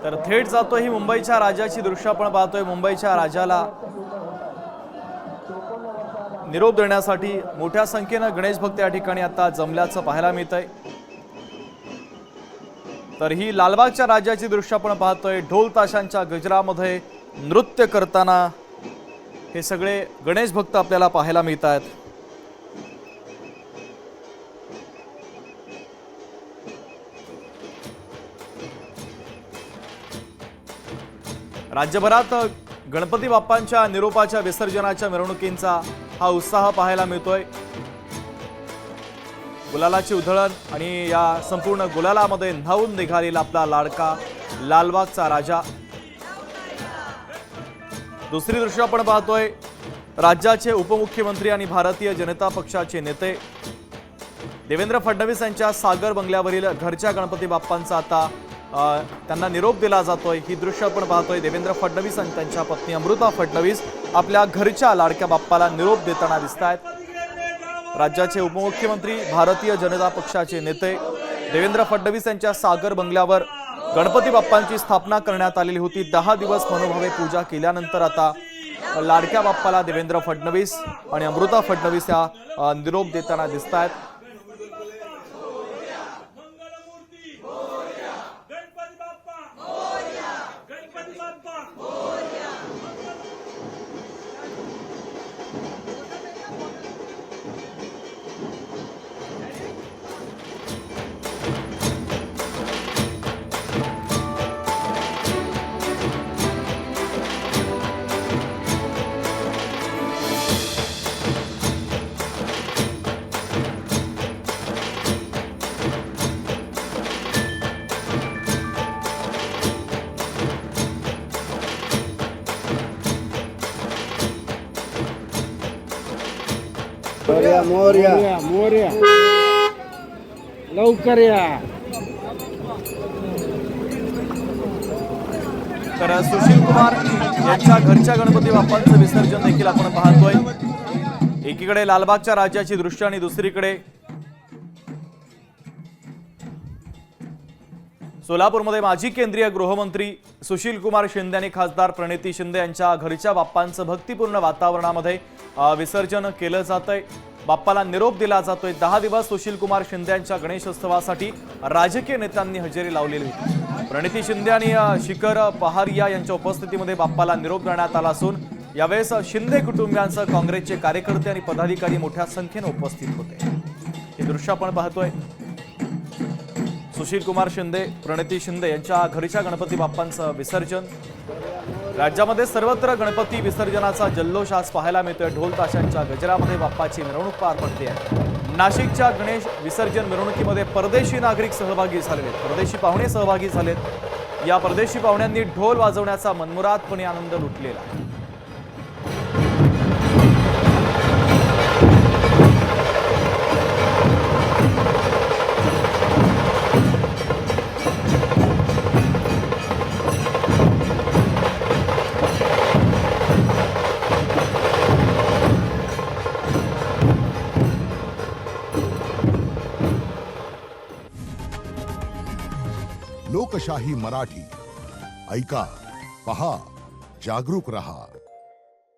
तर थेट जातोय ही मुंबईच्या राजाची दृश्य आपण पाहतोय। मुंबईच्या राजाला निरोप देण्यासाठी मोठ्या संख्येनं गणेश भक्त या ठिकाणी आता जमल्याचं पाहायला मिळतंय। तर ही लालबागच्या राजाची दृश्य आपण पाहतोय। ढोल ताशांच्या गजरामध्ये नृत्य करताना हे सगळे गणेश भक्त आपल्याला पाहायला मिळतात। राज्यभरात गणपती बाप्पांच्या निरोपाच्या विसर्जनाच्या मिरवणुकींचा हा उत्साह पाहायला मिळतोय। गुलालाची उधळण आणि या संपूर्ण गुलालामध्ये न्हावून निघालेला आपला लाडका लालबागचा राजा। दुसरी दृश्य आपण पाहतोय। राज्याचे उपमुख्यमंत्री आणि भारतीय जनता पक्षाचे नेते देवेंद्र फडणवीस यांच्या सागर बंगल्यावरील घरच्या गणपती बाप्पांचा आता त्यांना निरोप दिला जातोय। ही दृश्य आपण पाहतोय। देवेंद्र फडणवीस आणि त्यांच्या पत्नी अमृता फडणवीस आपल्या घरच्या लाडक्या बाप्पाला निरोप देताना दिसतायत। राज्याचे उपमुख्यमंत्री भारतीय जनता पक्षाचे नेते देवेंद्र फडणवीस यांच्या सागर बंगल्यावर गणपती बाप्पांची स्थापना करण्यात आलेली होती। 10 दिवस मनोभावे पूजा केल्यानंतर आता लाडक्या बाप्पाला देवेंद्र फडणवीस आणि अमृता फडणवीस या निरोप देताना दिसतायत। मोर्या मोर्या मोर्या लवकर या। तर सुशील कुमार यांच्या घरच्या गणपती बाप्पांचं विसर्जन देखील आपण पाहतोय। एकीकडे लालबागच्या राजाची दृश्य आणि दुसरीकडे सोलापूरमध्ये माजी केंद्रीय गृहमंत्री सुशील कुमार शिंदे आणि खासदार प्रणिती शिंदे यांच्या घरच्या बाप्पांचं भक्तिपूर्ण वातावरणामध्ये विसर्जन केलं जातंय। बाप्पाला निरोप दिला जातोय। 10 दिवस सुशील कुमार शिंदे यांच्या गणेशोत्सवासाठी राजकीय नेत्यांनी हजेरी लावलेली होती। प्रणिती शिंदे आणि शिखर पहारिया यांच्या उपस्थितीमध्ये बाप्पाला निरोप देण्यात आला असून यावेळेस शिंदे कुटुंबियांसह काँग्रेसचे कार्यकर्ते आणि पदाधिकारी मोठ्या संख्येने उपस्थित होते। हे दृश्य आपण पाहतोय। सुशील कुमार शिंदे प्रणिती शिंदे यांच्या घरच्या गणपती बाप्पांचं विसर्जन। राज्यामध्ये सर्वत्र गणपती विसर्जनाचा जल्लोष आज पाहायला मिळतोय। ढोल ताशांच्या गजरामध्ये बाप्पाची मिरवणूक पार पडते आहे। नाशिकच्या गणेश विसर्जन मिरवणुकीमध्ये परदेशी नागरिक सहभागी झालेले, परदेशी पाहुणे सहभागी झालेत। या परदेशी पाहुण्यांनी ढोल वाजवण्याचा मनमुरादपणे आनंद लुटलेला आहे। लोकशाही मराठी ऐका, पहा, जागरूक रहा।